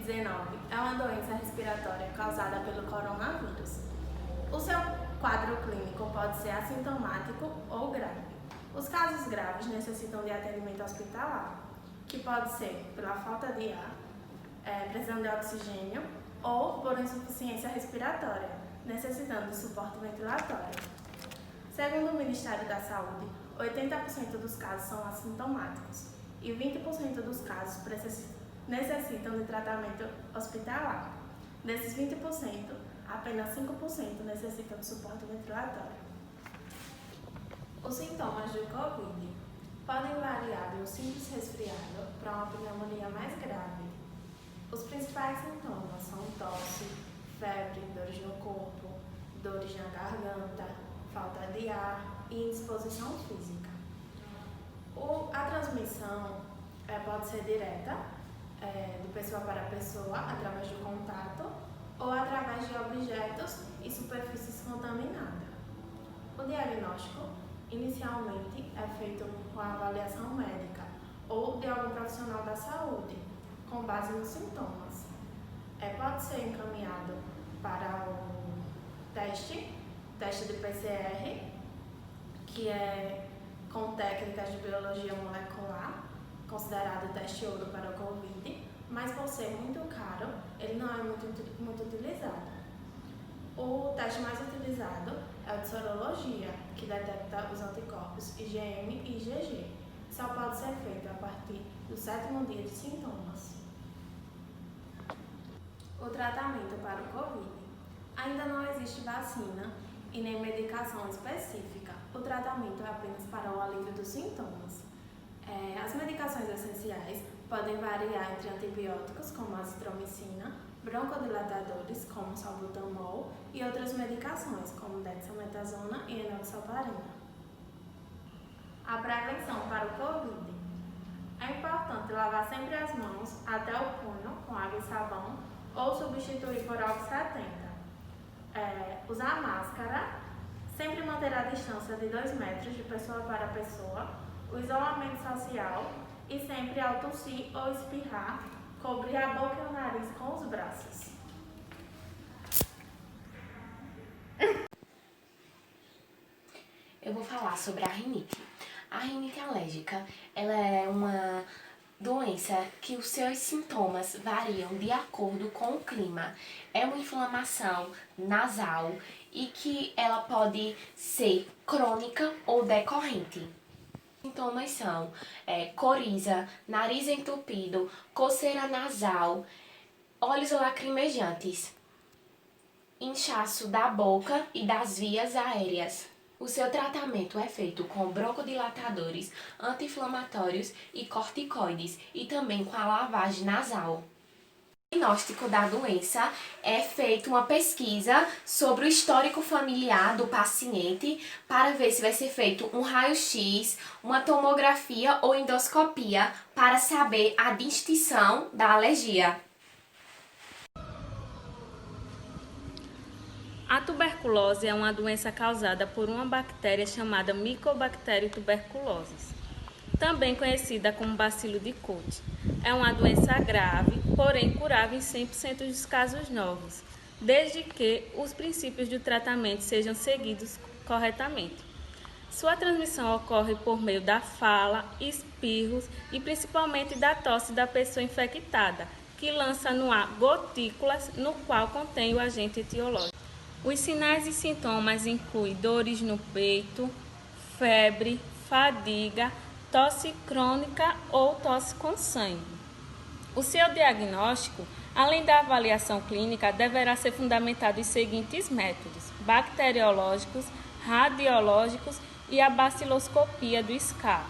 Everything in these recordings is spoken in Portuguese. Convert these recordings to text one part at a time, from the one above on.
Covid-19 é uma doença respiratória causada pelo coronavírus. O seu quadro clínico pode ser assintomático ou grave. Os casos graves necessitam de atendimento hospitalar, que pode ser pela falta de ar, precisão de oxigênio ou por insuficiência respiratória, necessitando de suporte ventilatório. Segundo o Ministério da Saúde, 80% dos casos são assintomáticos e 20% dos casos necessitam de tratamento hospitalar. Desses 20%, apenas 5% necessitam de suporte ventilatório. Os sintomas do Covid podem variar de um simples resfriado para uma pneumonia mais grave. Os principais sintomas são tosse, febre, dores no corpo, dores na garganta, falta de ar e indisposição física. A transmissão pode ser direta, de pessoa para pessoa, através do contato, ou através de objetos e superfícies contaminadas. O diagnóstico, inicialmente, é feito com a avaliação médica ou de algum profissional da saúde, com base nos sintomas. Pode ser encaminhado para o teste de PCR, que é com técnicas de biologia molecular, considerado o teste ouro para o Covid, mas por ser muito caro, ele não é muito utilizado. O teste mais utilizado é o de sorologia, que detecta os anticorpos IgM e IgG. Só pode ser feito a partir do 7º dia de sintomas. O tratamento para o Covid. Ainda não existe vacina e nem medicação específica. O tratamento é apenas para o alívio dos sintomas. As medicações essenciais podem variar entre antibióticos, como a azitromicina, broncodilatadores, como salbutamol, e outras medicações, como dexametasona e enoxaparina. A prevenção para o Covid. É importante lavar sempre as mãos até o punho com água e sabão ou substituir por álcool 70. Usar máscara, sempre manter a distância de 2 metros de pessoa para pessoa, o isolamento social e sempre ao tossir ou espirrar, cobrir a boca e o nariz com os braços. Eu vou falar sobre a rinite. A rinite alérgica, ela é uma doença que os seus sintomas variam de acordo com o clima. É uma inflamação nasal e que ela pode ser crônica ou decorrente. Os sintomas são coriza, nariz entupido, coceira nasal, olhos lacrimejantes, inchaço da boca e das vias aéreas. O seu tratamento é feito com broncodilatadores, anti-inflamatórios e corticoides e também com a lavagem nasal. O diagnóstico da doença é feito uma pesquisa sobre o histórico familiar do paciente para ver se vai ser feito um raio-x, uma tomografia ou endoscopia para saber a distinção da alergia. A tuberculose é uma doença causada por uma bactéria chamada Mycobacterium tuberculosis, também conhecida como bacilo de Koch. É uma doença grave, porém curável em 100% dos casos novos, desde que os princípios do tratamento sejam seguidos corretamente. Sua transmissão ocorre por meio da fala, espirros e principalmente da tosse da pessoa infectada, que lança no ar gotículas no qual contém o agente etiológico. Os sinais e sintomas incluem dores no peito, febre, fadiga, tosse crônica ou tosse com sangue. O seu diagnóstico, além da avaliação clínica, deverá ser fundamentado em seguintes métodos: bacteriológicos, radiológicos e a baciloscopia do SCAR.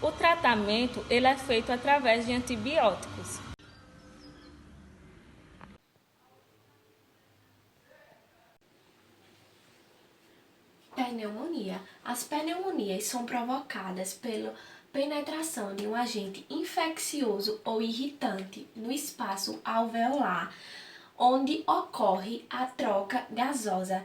O tratamento ele é feito através de antibióticos. Pneumonia. As pneumonias são provocadas pela penetração de um agente infeccioso ou irritante no espaço alveolar, onde ocorre a troca gasosa.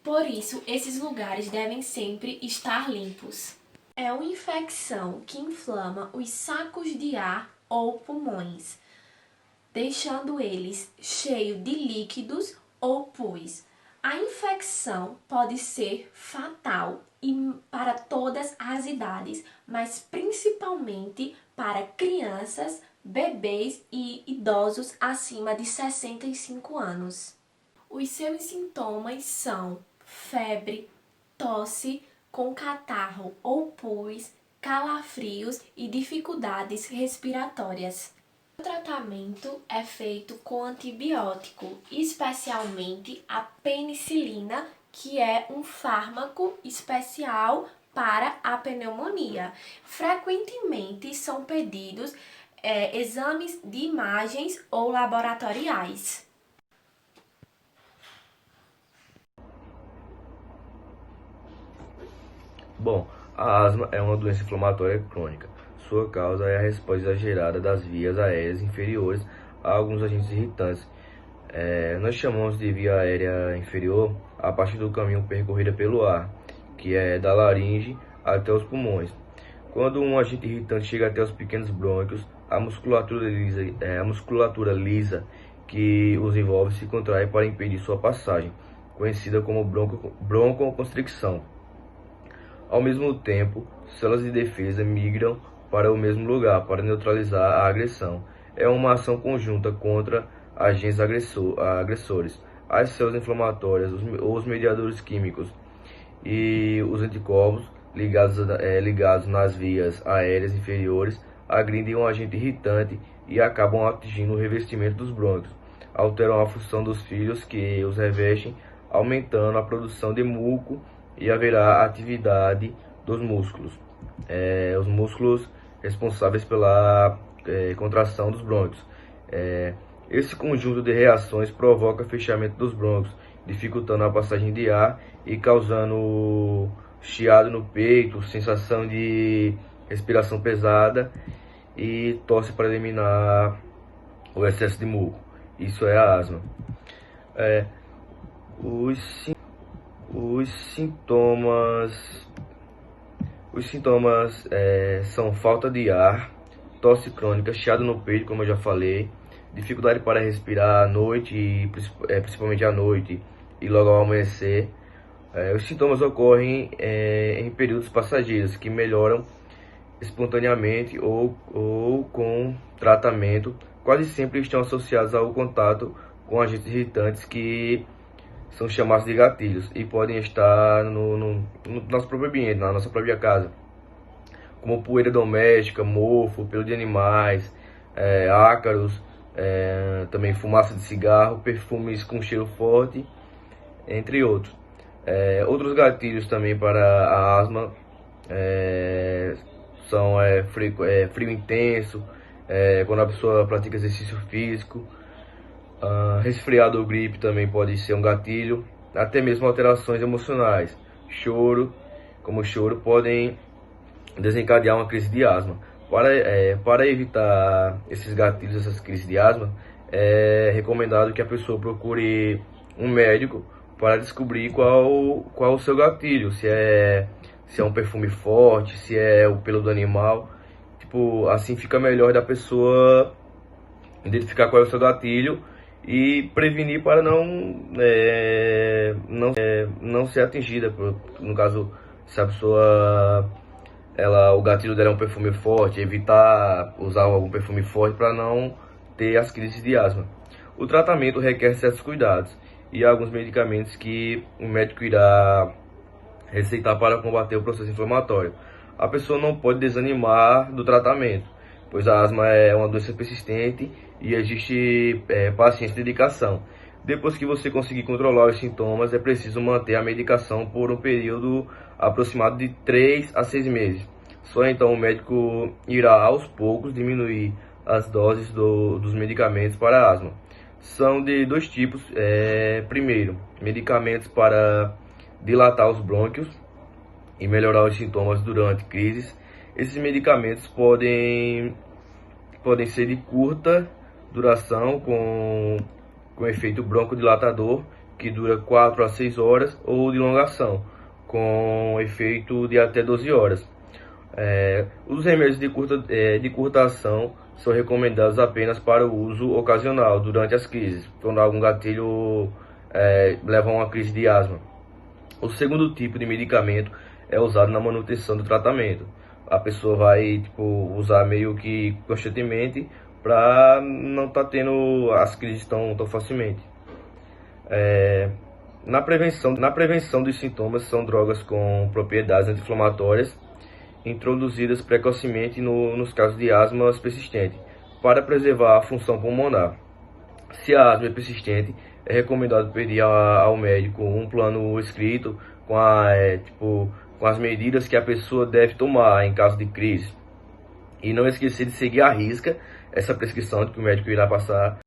Por isso, esses lugares devem sempre estar limpos. É uma infecção que inflama os sacos de ar ou pulmões. deixando eles cheios de líquidos ou pus. A infecção pode ser fatal para todas as idades, mas principalmente para crianças, bebês e idosos acima de 65 anos. Os seus sintomas são febre, tosse com catarro ou pus, calafrios e dificuldades respiratórias. O tratamento é feito com antibiótico, especialmente a penicilina, que é um fármaco especial para a pneumonia. Frequentemente são pedidos exames de imagens ou laboratoriais. Bom, a asma é uma doença inflamatória crônica. Sua causa é a resposta exagerada das vias aéreas inferiores a alguns agentes irritantes. Nós chamamos de via aérea inferior a partir do caminho percorrido pelo ar, que é da laringe até os pulmões. Quando um agente irritante chega até os pequenos brônquios, a musculatura lisa que os envolve se contrai para impedir sua passagem, conhecida como broncoconstricção. Ao mesmo tempo, células de defesa migram para o mesmo lugar para neutralizar a agressão. É uma ação conjunta contra agentes agressores. As células inflamatórias, os mediadores químicos e os anticorpos ligados nas vias aéreas inferiores agridem um agente irritante e acabam atingindo o revestimento dos brônquios. Alteram a função dos filhos que os revestem, aumentando a produção de muco e haverá atividade dos músculos. Os músculos responsáveis pela contração dos brônquios. Esse conjunto de reações provoca fechamento dos brônquios, dificultando a passagem de ar e causando chiado no peito, sensação de respiração pesada e tosse para eliminar o excesso de muco. Isso é a asma. Os sintomas são falta de ar, tosse crônica, chiado no peito, como eu já falei, dificuldade para respirar à noite, principalmente à noite e logo ao amanhecer. Os sintomas ocorrem em períodos passageiros que melhoram espontaneamente ou com tratamento. Quase sempre estão associados ao contato com agentes irritantes que são chamados de gatilhos e podem estar no nosso próprio ambiente, na nossa própria casa, como poeira doméstica, mofo, pelo de animais, ácaros, também fumaça de cigarro, perfumes com cheiro forte, entre outros. Outros gatilhos também para a asma são frio intenso, quando a pessoa pratica exercício físico, resfriado ou gripe também pode ser um gatilho, até mesmo alterações emocionais, choro podem desencadear uma crise de asma. Para evitar esses gatilhos, essas crises de asma, é recomendado que a pessoa procure um médico para descobrir qual o seu gatilho, se é um perfume forte, se é o pelo do animal. Assim fica melhor da pessoa identificar qual é o seu gatilho e prevenir para não ser atingida. No caso, se a pessoa o gatilho dela é um perfume forte, evitar usar algum perfume forte para não ter as crises de asma. O tratamento requer certos cuidados e alguns medicamentos que o médico irá receitar para combater o processo inflamatório. A pessoa não pode desanimar do tratamento, pois a asma é uma doença persistente e existe paciência e dedicação. Depois que você conseguir controlar os sintomas, é preciso manter a medicação por um período aproximado de 3 a 6 meses. Só então o médico irá aos poucos diminuir as doses dos medicamentos para a asma. São de dois tipos. Primeiro, medicamentos para dilatar os brônquios e melhorar os sintomas durante crises. Esses medicamentos podem ser de curta duração com efeito broncodilatador, que dura 4 a 6 horas, ou de longação, com efeito de até 12 horas. Os remédios de curta ação são recomendados apenas para o uso ocasional durante as crises, quando algum gatilho leva a uma crise de asma. O segundo tipo de medicamento é usado na manutenção do tratamento. A pessoa vai usar meio que constantemente para não estar tendo as crises tão facilmente. Na prevenção dos sintomas, são drogas com propriedades anti-inflamatórias introduzidas precocemente nos casos de asma persistente, para preservar a função pulmonar. Se a asma é persistente, é recomendado pedir ao médico um plano escrito com as medidas que a pessoa deve tomar em caso de crise. E não esquecer de seguir à risca essa prescrição que o médico irá passar.